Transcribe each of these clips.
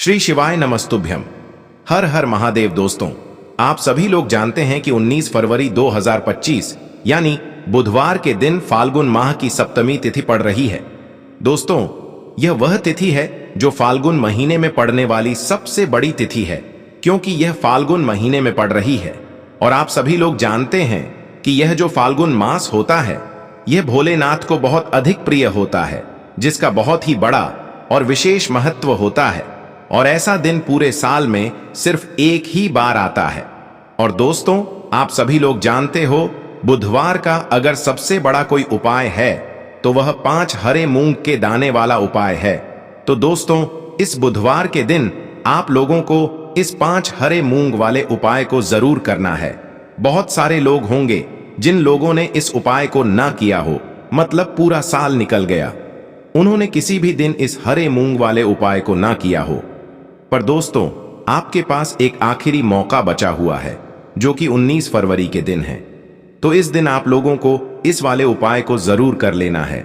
श्री शिवाय नमस्तुभ्यम। हर हर महादेव। दोस्तों, आप सभी लोग जानते हैं कि 19 फरवरी 2025 यानी बुधवार के दिन फाल्गुन माह की सप्तमी तिथि पड़ रही है। दोस्तों, यह वह तिथि है जो फाल्गुन महीने में पड़ने वाली सबसे बड़ी तिथि है, क्योंकि यह फाल्गुन महीने में पड़ रही है। और आप सभी लोग जानते हैं कि यह जो फाल्गुन मास होता है, यह भोलेनाथ को बहुत अधिक प्रिय होता है, जिसका बहुत ही बड़ा और विशेष महत्व होता है। और ऐसा दिन पूरे साल में सिर्फ एक ही बार आता है। और दोस्तों, आप सभी लोग जानते हो, बुधवार का अगर सबसे बड़ा कोई उपाय है तो वह 5 हरे मूंग के दाने वाला उपाय है। तो दोस्तों, इस बुधवार के दिन आप लोगों को इस 5 हरे मूंग वाले उपाय को जरूर करना है। बहुत सारे लोग होंगे जिन लोगों ने इस उपाय को ना किया हो, मतलब पूरा साल निकल गया, उन्होंने किसी भी दिन इस हरे मूंग वाले उपाय को ना किया हो। पर दोस्तों, आपके पास एक आखिरी मौका बचा हुआ है, जो कि 19 फरवरी के दिन है। तो इस दिन आप लोगों को इस वाले उपाय को जरूर कर लेना है।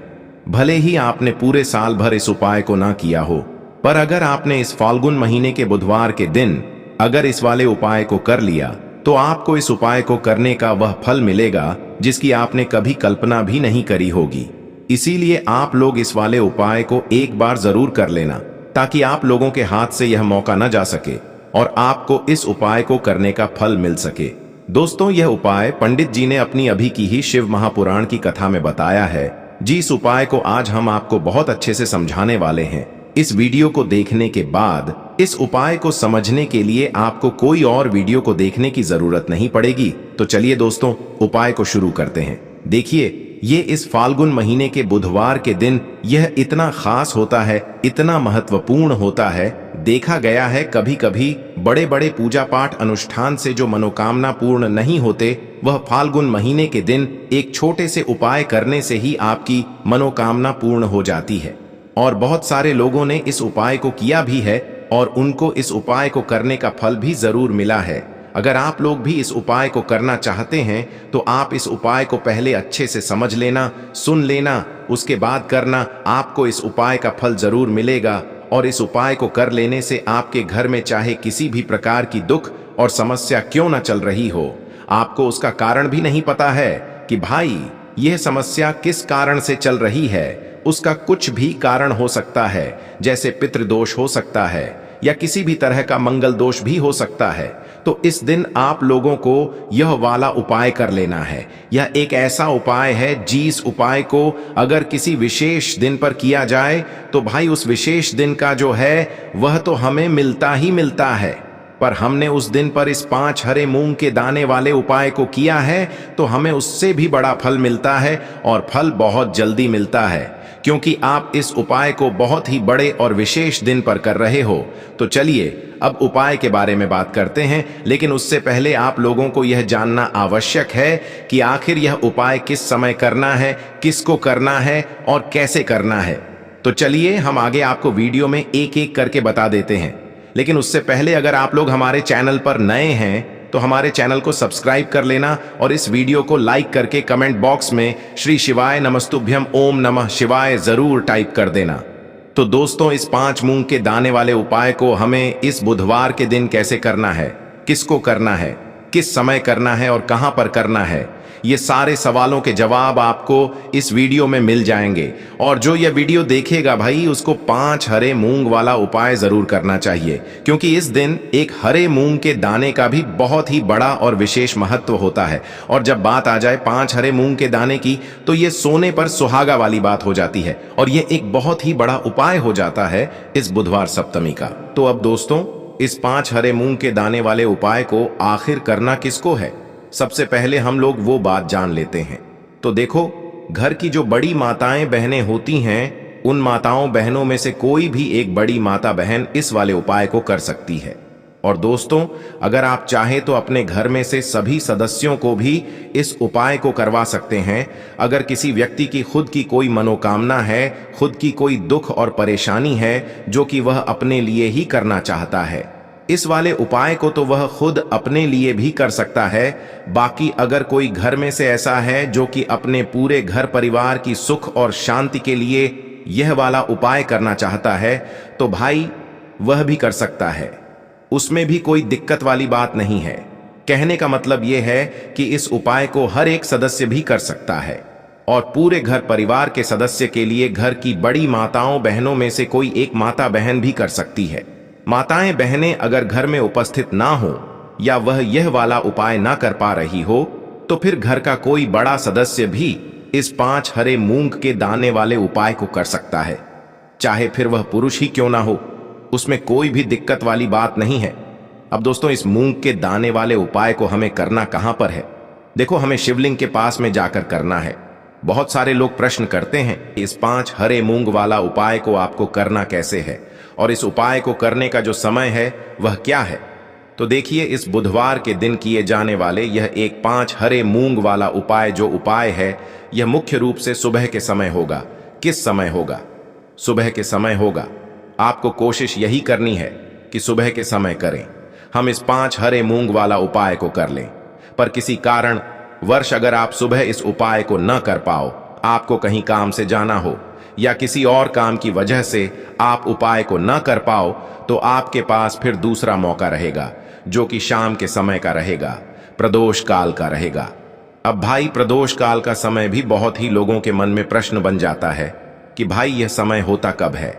भले ही आपने पूरे साल भर इस उपाय को ना किया हो, पर अगर आपने इस फाल्गुन महीने के बुधवार के दिन अगर इस वाले उपाय को कर लिया, तो आपको इस उपाय को करने का वह फल मिलेगा जिसकी आपने कभी कल्पना भी नहीं करी होगी। इसीलिए आप लोग इस वाले उपाय को एक बार जरूर कर लेना, ताकि आप लोगों के हाथ से यह मौका न जा सके और आपको इस उपाय को करने का फल मिल सके। दोस्तों, यह उपाय पंडित जी ने अपनी अभी की ही शिव महापुराण की कथा में बताया है। जिस उपाय को आज हम आपको बहुत अच्छे से समझाने वाले हैं। इस वीडियो को देखने के बाद इस उपाय को समझने के लिए आपको कोई और वीडियो को देखने की जरूरत नहीं पड़ेगी। तो चलिए दोस्तों, उपाय को शुरू करते हैं। देखिए, ये इस फाल्गुन महीने के बुधवार के दिन यह इतना खास होता है, इतना महत्वपूर्ण होता है। देखा गया है कभी कभी बड़े बड़े पूजा पाठ अनुष्ठान से जो मनोकामना पूर्ण नहीं होते, वह फाल्गुन महीने के दिन एक छोटे से उपाय करने से ही आपकी मनोकामना पूर्ण हो जाती है। और बहुत सारे लोगों ने इस उपाय को किया भी है और उनको इस उपाय को करने का फल भी जरूर मिला है। अगर आप लोग भी इस उपाय को करना चाहते हैं तो आप इस उपाय को पहले अच्छे से समझ लेना, सुन लेना, उसके बाद करना। आपको इस उपाय का फल जरूर मिलेगा। और इस उपाय को कर लेने से आपके घर में चाहे किसी भी प्रकार की दुख और समस्या क्यों ना चल रही हो, आपको उसका कारण भी नहीं पता है कि भाई यह समस्या किस कारण से चल रही है। उसका कुछ भी कारण हो सकता है, जैसे पितृदोष हो सकता है या किसी भी तरह का मंगल दोष भी हो सकता है। तो इस दिन आप लोगों को यह वाला उपाय कर लेना है। यह एक ऐसा उपाय है जिस उपाय को अगर किसी विशेष दिन पर किया जाए तो भाई उस विशेष दिन का जो है वह तो हमें मिलता ही मिलता है। पर हमने उस दिन पर इस 5 हरे मूंग के दाने वाले उपाय को किया है तो हमें उससे भी बड़ा फल मिलता है, और फल बहुत जल्दी मिलता है, क्योंकि आप इस उपाय को बहुत ही बड़े और विशेष दिन पर कर रहे हो। तो चलिए अब उपाय के बारे में बात करते हैं, लेकिन उससे पहले आप लोगों को यह जानना आवश्यक है कि आखिर यह उपाय किस समय करना है, किसको करना है और कैसे करना है। तो चलिए हम आगे आपको वीडियो में एक एक करके बता देते हैं। लेकिन उससे पहले अगर आप लोग हमारे चैनल पर नए हैं तो हमारे चैनल को सब्सक्राइब कर लेना और इस वीडियो को लाइक करके कमेंट बॉक्स में श्री शिवाय नमस्तुभ्यम ओम नमः शिवाय जरूर टाइप कर देना। तो दोस्तों, इस 5 मूंग के दाने वाले उपाय को हमें इस बुधवार के दिन कैसे करना है, किसको करना है, किस समय करना है और कहां पर करना है, ये सारे सवालों के जवाब आपको इस वीडियो में मिल जाएंगे। और जो ये वीडियो देखेगा भाई, उसको 5 हरे मूंग वाला उपाय जरूर करना चाहिए, क्योंकि इस दिन एक हरे मूंग के दाने का भी बहुत ही बड़ा और विशेष महत्व होता है। और जब बात आ जाए 5 हरे मूंग के दाने की, तो ये सोने पर सुहागा वाली बात हो जाती है और ये एक बहुत ही बड़ा उपाय हो जाता है इस बुधवार सप्तमी का। तो अब दोस्तों, इस 5 हरे मूंग के दाने वाले उपाय को आखिर करना किसको है, सबसे पहले हम लोग वो बात जान लेते हैं। तो देखो, घर की जो बड़ी माताएं बहनें होती हैं, उन माताओं बहनों में से कोई भी एक बड़ी माता बहन इस वाले उपाय को कर सकती है। और दोस्तों, अगर आप चाहें तो अपने घर में से सभी सदस्यों को भी इस उपाय को करवा सकते हैं। अगर किसी व्यक्ति की खुद की कोई मनोकामना है, खुद की कोई दुख और परेशानी है जो कि वह अपने लिए ही करना चाहता है, इस वाले उपाय को तो वह खुद अपने लिए भी कर सकता है। बाकी अगर कोई घर में से ऐसा है जो कि अपने पूरे घर परिवार की सुख और शांति के लिए यह वाला उपाय करना चाहता है, तो भाई वह भी कर सकता है। उसमें भी कोई दिक्कत वाली बात नहीं है। कहने का मतलब यह है कि इस उपाय को हर एक सदस्य भी कर सकता है और पूरे घर परिवार के सदस्य के लिए घर की बड़ी माताओं बहनों में से कोई एक माता बहन भी कर सकती है। माताएं बहनें अगर घर में उपस्थित ना हो या वह यह वाला उपाय ना कर पा रही हो तो फिर घर का कोई बड़ा सदस्य भी इस 5 हरे मूंग के दाने वाले उपाय को कर सकता है, चाहे फिर वह पुरुष ही क्यों ना हो। उसमें कोई भी दिक्कत वाली बात नहीं है। अब दोस्तों, इस मूंग के दाने वाले उपाय को हमें करना कहां पर है? देखो, हमें शिवलिंग के पास में जाकर करना है। बहुत सारे लोग प्रश्न करते हैं इस 5 हरे मूंग वाला उपाय को आपको करना कैसे है और इस उपाय को करने का जो समय है वह क्या है। तो देखिए, इस बुधवार के दिन किए जाने वाले यह एक 5 हरे मूंग वाला उपाय जो उपाय है यह मुख्य रूप से सुबह के समय होगा। किस समय होगा? सुबह के समय होगा। आपको कोशिश यही करनी है कि सुबह के समय करें। हम इस 5 हरे मूंग वाला उपाय को कर लें, पर किसी कारण वर्ष अगर आप सुबह इस उपाय को न कर पाओ, आपको कहीं काम से जाना हो या किसी और काम की वजह से आप उपाय को न कर पाओ, तो आपके पास फिर दूसरा मौका रहेगा जो कि शाम के समय का रहेगा, प्रदोष काल का रहेगा। अब भाई, प्रदोष काल का समय भी बहुत ही लोगों के मन में प्रश्न बन जाता है कि भाई यह समय होता कब है,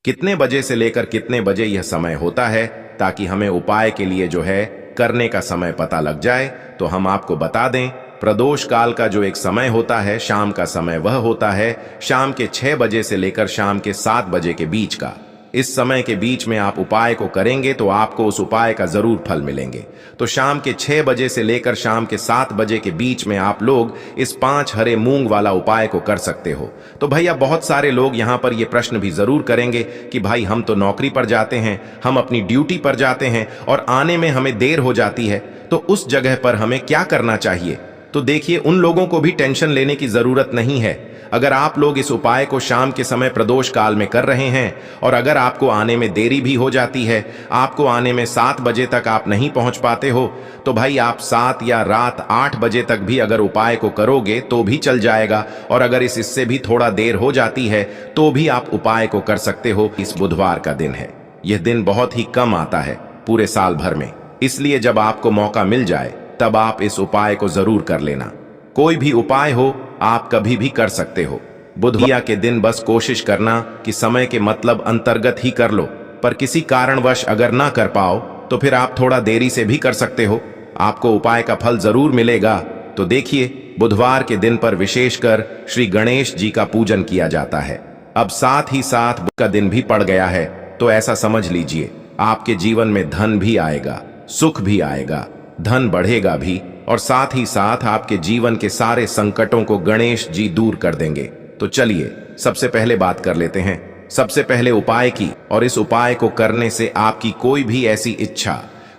कितने बजे से लेकर कितने बजे यह समय होता है, ताकि हमें उपाय के लिए जो है करने का समय पता लग जाए। तो हम आपको बता दें, प्रदोष काल का जो एक समय होता है, शाम का समय, वह होता है शाम के 6 बजे से लेकर शाम के 7 बजे के बीच का। इस समय के बीच में आप उपाय को करेंगे तो आपको उस उपाय का जरूर फल मिलेंगे। तो शाम के 6 बजे से लेकर शाम के 7 बजे के बीच में आप लोग इस 5 हरे मूंग वाला उपाय को कर सकते हो। तो भैया, बहुत सारे लोग यहाँ पर ये प्रश्न भी जरूर करेंगे कि भाई हम तो नौकरी पर जाते हैं, हम अपनी ड्यूटी पर जाते हैं और आने में हमें देर हो जाती है, तो उस जगह पर हमें क्या करना चाहिए? तो देखिए, उन लोगों को भी टेंशन लेने की जरूरत नहीं है। अगर आप लोग इस उपाय को शाम के समय प्रदोष काल में कर रहे हैं और अगर आपको आने में देरी भी हो जाती है, आपको आने में 7 बजे तक आप नहीं पहुंच पाते हो, तो भाई आप 7 या रात 8 बजे तक भी अगर उपाय को करोगे तो भी चल जाएगा। और अगर इससे भी थोड़ा देर हो जाती है तो भी आप उपाय को कर सकते हो। इस बुधवार का दिन है, यह दिन बहुत ही कम आता है पूरे साल भर में, इसलिए जब आपको मौका मिल जाए तब आप इस उपाय को जरूर कर लेना। कोई भी उपाय हो, आप कभी भी कर सकते हो। बुधवार के दिन बस कोशिश करना कि समय के मतलब अंतर्गत ही कर लो, पर किसी कारणवश अगर ना कर पाओ तो फिर आप थोड़ा देरी से भी कर सकते हो, आपको उपाय का फल जरूर मिलेगा। तो देखिए, बुधवार के दिन पर विशेषकर श्री गणेश जी का पूजन किया जाता है। अब साथ ही साथ बुध का दिन भी पड़ गया है, तो ऐसा समझ लीजिए आपके जीवन में धन भी आएगा, सुख भी आएगा, धन बढ़ेगा भी, और साथ ही साथ आपके जीवन के सारे संकटों को गणेश जी दूर कर देंगे। तो चलिए सबसे पहले बात कर लेते हैं, सबसे पहले उपाय की। और इस उपाय को करने से आपकी कोई भी ऐसी इच्छा,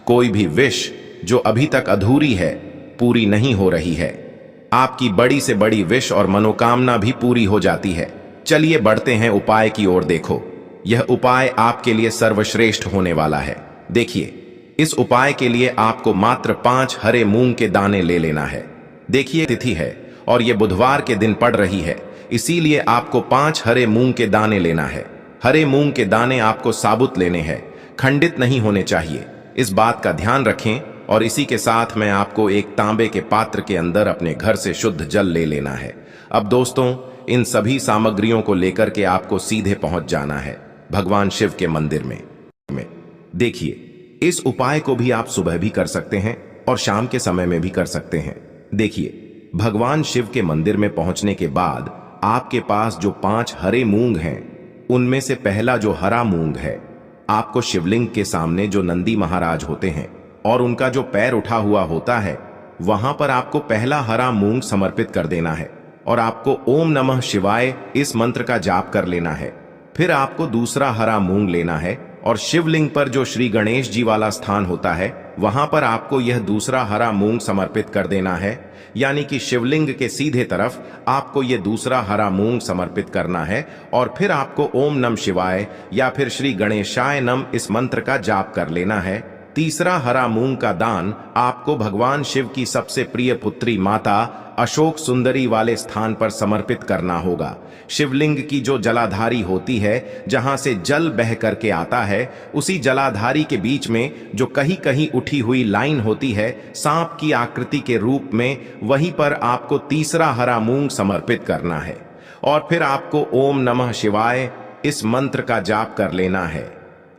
कोई भी विश जो अभी तक अधूरी है, पूरी नहीं हो रही है, आपकी बड़ी से बड़ी विश और मनोकामना भी पूरी हो जाती है। चलिए बढ़ते हैं उपाय की ओर। देखो, यह उपाय आपके लिए सर्वश्रेष्ठ होने वाला है। देखिए, इस उपाय के लिए आपको मात्र 5 हरे मूंग के दाने ले लेना है। देखिए, तिथि है और यह बुधवार के दिन पड़ रही है, इसीलिए आपको 5 हरे मूंग के दाने लेना है। हरे मूंग के दाने आपको साबुत लेने हैं, खंडित नहीं होने चाहिए, इस बात का ध्यान रखें। और इसी के साथ मैं आपको एक तांबे के पात्र के अंदर अपने घर से शुद्ध जल ले लेना है। अब दोस्तों, इन सभी सामग्रियों को लेकर के आपको सीधे पहुंच जाना है भगवान शिव के मंदिर में। देखिए, इस उपाय को भी आप सुबह भी कर सकते हैं और शाम के समय में भी कर सकते हैं। देखिए, भगवान शिव के मंदिर में पहुंचने के बाद आपके पास जो 5 हरे मूंग हैं, उनमें से पहला जो हरा मूंग है, आपको शिवलिंग के सामने जो नंदी महाराज होते हैं और उनका जो पैर उठा हुआ होता है, वहां पर आपको पहला हरा मूंग समर्पित कर देना है और आपको ओम नमः शिवाय इस मंत्र का जाप कर लेना है। फिर आपको दूसरा हरा मूंग लेना है और शिवलिंग पर जो श्री गणेश जी वाला स्थान होता है, वहां पर आपको यह दूसरा हरा मूंग समर्पित कर देना है। यानी कि शिवलिंग के सीधे तरफ आपको यह दूसरा हरा मूंग समर्पित करना है और फिर आपको ओम नमः शिवाय या फिर श्री गणेशाय नम इस मंत्र का जाप कर लेना है। तीसरा, हरा मूंग का दान आपको भगवान शिव की सबसे प्रिय पुत्री माता अशोक सुंदरी वाले स्थान पर समर्पित करना होगा। शिवलिंग की जो जलाधारी होती है, जहां से जल बह करके आता है, उसी जलाधारी के बीच में जो कहीं कहीं उठी हुई लाइन होती है सांप की आकृति के रूप में, वहीं पर आपको तीसरा हरा मूंग समर्पित करना है। और फिर आपको ओम नमः शिवाय इस मंत्र का जाप कर लेना है।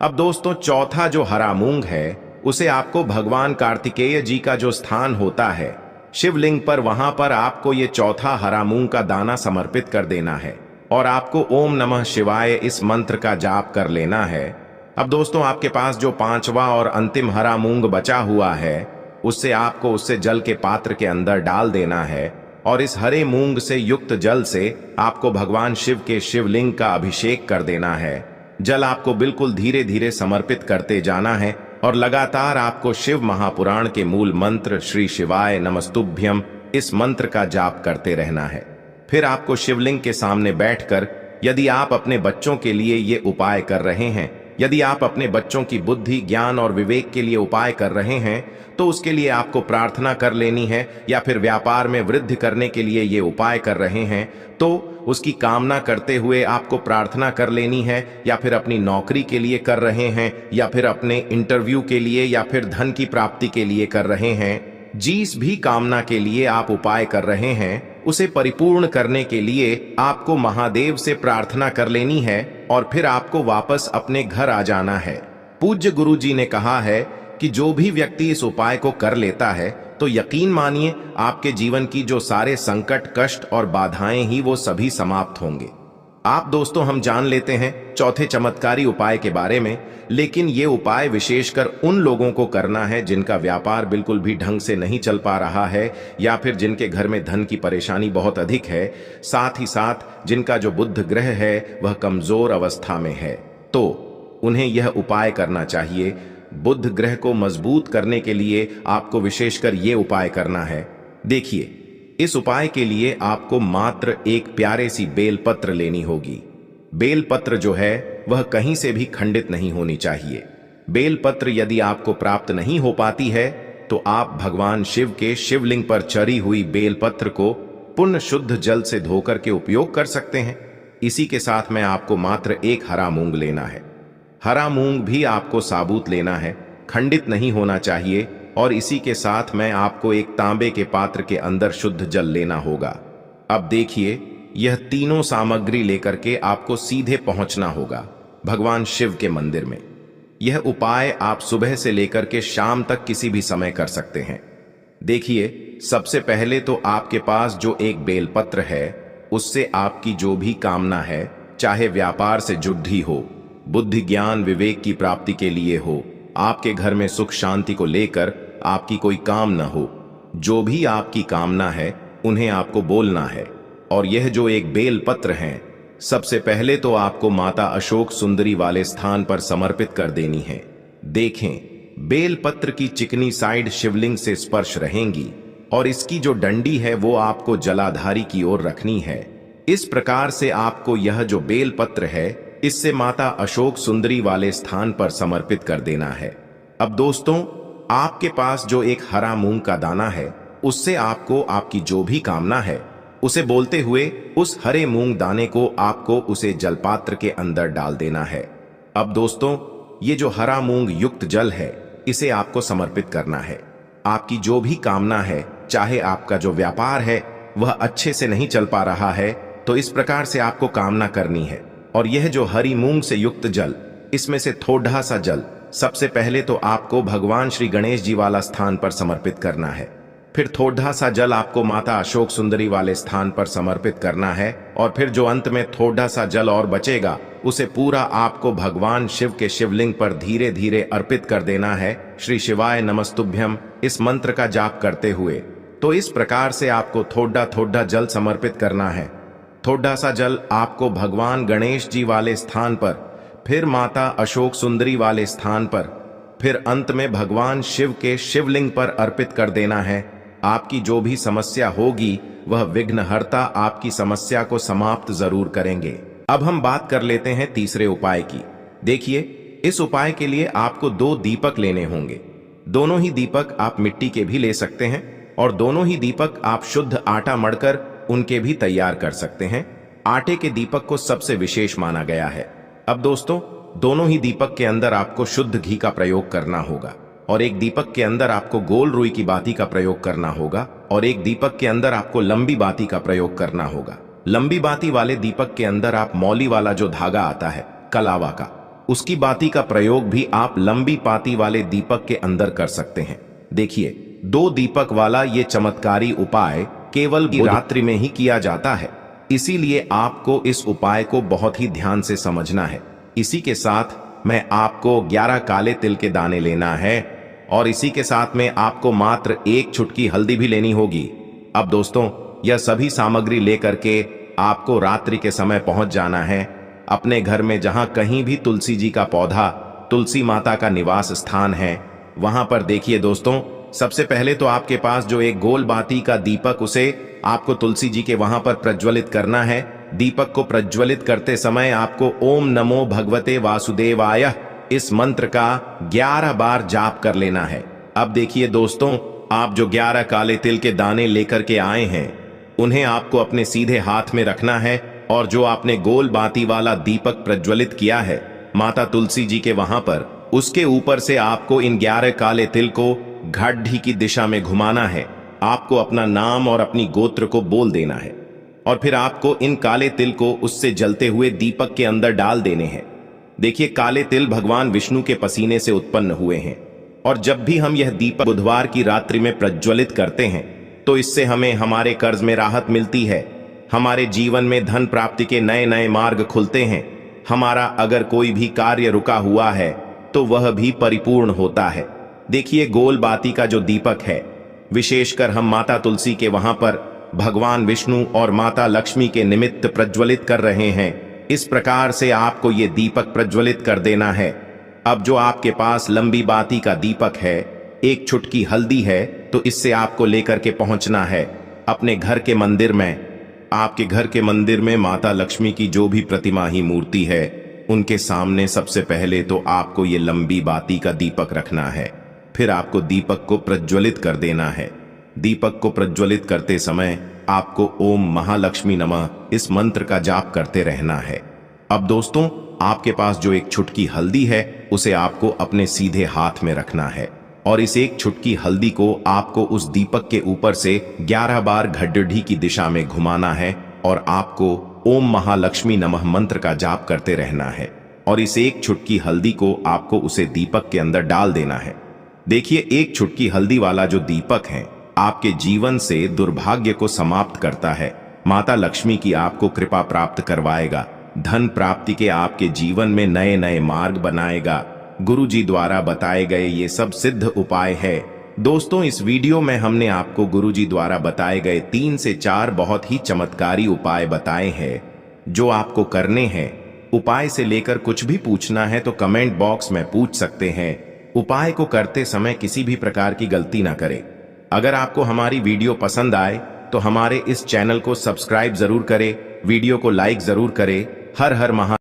अब दोस्तों, चौथा जो हरा मूंग है उसे आपको भगवान कार्तिकेय जी का जो स्थान होता है शिवलिंग पर, वहां पर आपको ये चौथा हरा मूंग का दाना समर्पित कर देना है और आपको ओम नमः शिवाय इस मंत्र का जाप कर लेना है। अब दोस्तों, आपके पास जो पांचवा और अंतिम हरा मूंग बचा हुआ है उससे जल के पात्र के अंदर डाल देना है और इस हरे मूंग से युक्त जल से आपको भगवान शिव के शिवलिंग का अभिषेक कर देना है। जल आपको बिल्कुल धीरे धीरे समर्पित करते जाना है और लगातार आपको शिव महापुराण के मूल मंत्र श्री शिवाय नमस्तुभ्यम इस मंत्र का जाप करते रहना है। फिर आपको शिवलिंग के सामने बैठकर, यदि आप अपने बच्चों के लिए ये उपाय कर रहे हैं, यदि आप अपने बच्चों की बुद्धि, ज्ञान और विवेक के लिए उपाय कर रहे हैं, तो उसके लिए आपको प्रार्थना कर लेनी है, या फिर व्यापार में वृद्धि करने के लिए ये उपाय कर रहे हैं तो उसकी कामना करते हुए आपको प्रार्थना कर लेनी है, या फिर अपनी नौकरी के लिए कर रहे हैं, या फिर अपने इंटरव्यू के लिए, या फिर धन की प्राप्ति के लिए कर रहे हैं। जिस भी कामना के लिए आप उपाय कर रहे हैं उसे परिपूर्ण करने के लिए आपको महादेव से प्रार्थना कर लेनी है और फिर आपको वापस अपने घर आ जाना है। पूज्य गुरु जी ने कहा है कि जो भी व्यक्ति इस उपाय को कर लेता है तो यकीन मानिए आपके जीवन की जो सारे संकट, कष्ट और बाधाएं ही वो सभी समाप्त होंगे। आप दोस्तों, हम जान लेते हैं चौथे चमत्कारी उपाय के बारे में, लेकिन ये उपाय विशेषकर उन लोगों को करना है जिनका व्यापार बिल्कुल भी ढंग से नहीं चल पा रहा है, या फिर जिनके घर में धन की परेशानी बहुत अधिक है, साथ ही साथ जिनका जो बुध ग्रह है वह कमजोर अवस्था में है, तो उन्हें यह उपाय करना चाहिए। बुध ग्रह को मजबूत करने के लिए आपको विशेषकर ये उपाय करना है। देखिए, इस उपाय के लिए आपको मात्र एक प्यारे सी बेलपत्र लेनी होगी। बेलपत्र जो है वह कहीं से भी खंडित नहीं होनी चाहिए। बेलपत्र यदि आपको प्राप्त नहीं हो पाती है तो आप भगवान शिव के शिवलिंग पर चढ़ी हुई बेलपत्र को पुण्य शुद्ध जल से धोकर के उपयोग कर सकते हैं। इसी के साथ में आपको मात्र एक हरा मूंग लेना है। हरा मूंग भी आपको साबुत लेना है, खंडित नहीं होना चाहिए। और इसी के साथ में आपको एक तांबे के पात्र के अंदर शुद्ध जल लेना होगा। अब देखिए, यह तीनों सामग्री लेकर के आपको सीधे पहुंचना होगा भगवान शिव के मंदिर में। यह उपाय आप सुबह से लेकर के शाम तक किसी भी समय कर सकते हैं। देखिए, सबसे पहले तो आपके पास जो एक बेलपत्र है उससे आपकी जो भी कामना है, चाहे व्यापार से जुड़ी हो, बुद्धि ज्ञान विवेक की प्राप्ति के लिए हो, आपके घर में सुख शांति को लेकर आपकी कोई काम न हो, जो भी आपकी कामना है उन्हें आपको बोलना है। और यह जो एक बेल पत्र है, सबसे पहले तो आपको माता अशोक सुंदरी वाले स्थान पर समर्पित कर देनी है। देखें, बेल पत्र की चिकनी साइड शिवलिंग से स्पर्श रहेंगी और इसकी जो डंडी है वो आपको जलाधारी की ओर रखनी है। इस प्रकार से आपको यह जो बेल पत्र है इससे माता अशोक सुंदरी वाले स्थान पर समर्पित कर देना है। अब दोस्तों, आपके पास जो एक हरा मूंग का दाना है उससे आपको आपकी जो भी कामना है उसे बोलते हुए उस हरे मूंग दाने को आपको उसे जलपात्र के अंदर डाल देना है। अब दोस्तों, ये जो हरा मूंग युक्त जल है इसे आपको समर्पित करना है। आपकी जो भी कामना है, चाहे आपका जो व्यापार है वह अच्छे से नहीं चल पा रहा है, तो इस प्रकार से आपको कामना करनी है। और यह जो हरी मूंग से युक्त जल, इसमें से थोड़ा सा जल सबसे पहले तो आपको भगवान श्री गणेश जी वाला स्थान पर समर्पित करना है। फिर थोड़ा सा जल आपको माता अशोक सुंदरी वाले स्थान पर समर्पित करना है। और फिर जो अंत में थोड़ा सा जल और बचेगा उसे पूरा आपको भगवान शिव के शिवलिंग पर धीरे धीरे अर्पित कर देना है, श्री शिवाय नमस्तुभ्यम इस मंत्र का जाप करते हुए। तो इस प्रकार से आपको थोड़ा थोड़ा जल समर्पित करना है। थोड़ा सा जल आपको भगवान गणेश जी वाले स्थान पर, फिर माता अशोक सुंदरी वाले स्थान पर, फिर अंत में भगवान शिव के शिवलिंग पर अर्पित कर देना है। आपकी जो भी समस्या होगी वह विघ्नहर्ता आपकी समस्या को समाप्त जरूर करेंगे। अब हम बात कर लेते हैं तीसरे उपाय की। देखिए, इस उपाय के लिए आपको 2 दीपक लेने होंगे। दोनों ही दीपक आप मिट्टी के भी ले सकते हैं और दोनों ही दीपक आप शुद्ध आटा मढ़कर उनके भी तैयार कर सकते हैं। आटे के दीपक को सबसे विशेष माना गया है। अब दोस्तों, दोनों ही दीपक के अंदर आपको शुद्ध घी का प्रयोग करना होगा और एक दीपक के अंदर आपको गोल रुई की बाती का प्रयोग करना होगा और एक दीपक के अंदर आपको लंबी बाती का प्रयोग करना होगा। लंबी बाती वाले दीपक के अंदर आप मौली वाला जो धागा आता है कलावा का, उसकी बाती का प्रयोग भी आप लंबी बाती वाले दीपक के अंदर कर सकते हैं। देखिए, 2 दीपक वाला ये चमत्कारी उपाय केवल रात्रि में ही किया जाता है, इसीलिए आपको इस उपाय को बहुत ही ध्यान से समझना है। इसी के साथ मैं आपको 11 काले तिल के दाने लेना है और इसी के साथ में आपको मात्र 1 चुटकी हल्दी भी लेनी होगी। अब दोस्तों, यह सभी सामग्री लेकर के आपको रात्रि के समय पहुंच जाना है अपने घर में, जहां कहीं भी तुलसी जी का पौधा, तुलसी माता का निवास स्थान है, वहां पर देखिए दोस्तों, सबसे पहले तो आपके पास जो एक गोल बाती का दीपक, उसे आपको तुलसी जी के वहां पर प्रज्वलित करना है। दीपक को प्रज्वलित करते समय आपको ओम नमो भगवते वासुदेवाय इस मंत्र का 11 बार जाप कर लेना है। अब देखिए दोस्तों, आप जो 11 काले तिल के दाने लेकर के आए हैं, उन्हें आपको अपने सीधे हाथ में रखना है और जो आपने गोल बाती वाला दीपक प्रज्वलित किया है माता तुलसी जी के वहां पर, उसके ऊपर से आपको इन 11 काले तिल को घाटी की दिशा में घुमाना है। आपको अपना नाम और अपनी गोत्र को बोल देना है और फिर आपको इन काले तिल को उससे जलते हुए दीपक के अंदर डाल देने हैं। देखिए, काले तिल भगवान विष्णु के पसीने से उत्पन्न हुए हैं और जब भी हम यह दीपक बुधवार की रात्रि में प्रज्वलित करते हैं तो इससे हमें हमारे कर्ज में राहत मिलती है, हमारे जीवन में धन प्राप्ति के नए नए मार्ग खुलते हैं, हमारा अगर कोई भी कार्य रुका हुआ है तो वह भी परिपूर्ण होता है। देखिए, गोल बाती का जो दीपक है, विशेषकर हम माता तुलसी के वहां पर भगवान विष्णु और माता लक्ष्मी के निमित्त प्रज्वलित कर रहे हैं। इस प्रकार से आपको ये दीपक प्रज्वलित कर देना है। अब जो आपके पास लंबी बाती का दीपक है, 1 चुटकी हल्दी है, तो इससे आपको लेकर के पहुंचना है अपने घर के मंदिर में। आपके घर के मंदिर में माता लक्ष्मी की जो भी प्रतिमा ही मूर्ति है, उनके सामने सबसे पहले तो आपको ये लंबी बाती का दीपक रखना है। फिर आपको दीपक को प्रज्वलित कर देना है। दीपक को प्रज्वलित करते समय आपको ओम महालक्ष्मी नमः इस मंत्र का जाप करते रहना है। अब दोस्तों, आपके पास जो 1 चुटकी हल्दी है, उसे आपको अपने सीधे हाथ में रखना है और इस 1 चुटकी हल्दी को आपको उस दीपक के ऊपर से 11 बार घड्डी की दिशा में घुमाना है और आपको ओम महालक्ष्मी नमः मंत्र का जाप करते रहना है और इस 1 चुटकी हल्दी को आपको उसे दीपक के अंदर डाल देना है। देखिए, 1 चुटकी हल्दी वाला जो दीपक है, आपके जीवन से दुर्भाग्य को समाप्त करता है, माता लक्ष्मी की आपको कृपा प्राप्त करवाएगा, धन प्राप्ति के आपके जीवन में नए नए मार्ग बनाएगा। गुरु जी द्वारा बताए गए ये सब सिद्ध उपाय है। दोस्तों, इस वीडियो में हमने आपको गुरु जी द्वारा बताए गए 3 से 4 बहुत ही चमत्कारी उपाय बताए हैं जो आपको करने हैं। उपाय से लेकर कुछ भी पूछना है तो कमेंट बॉक्स में पूछ सकते हैं। उपाय को करते समय किसी भी प्रकार की गलती ना करें। अगर आपको हमारी वीडियो पसंद आए तो हमारे इस चैनल को सब्सक्राइब जरूर करें, वीडियो को लाइक जरूर करें। हर हर महा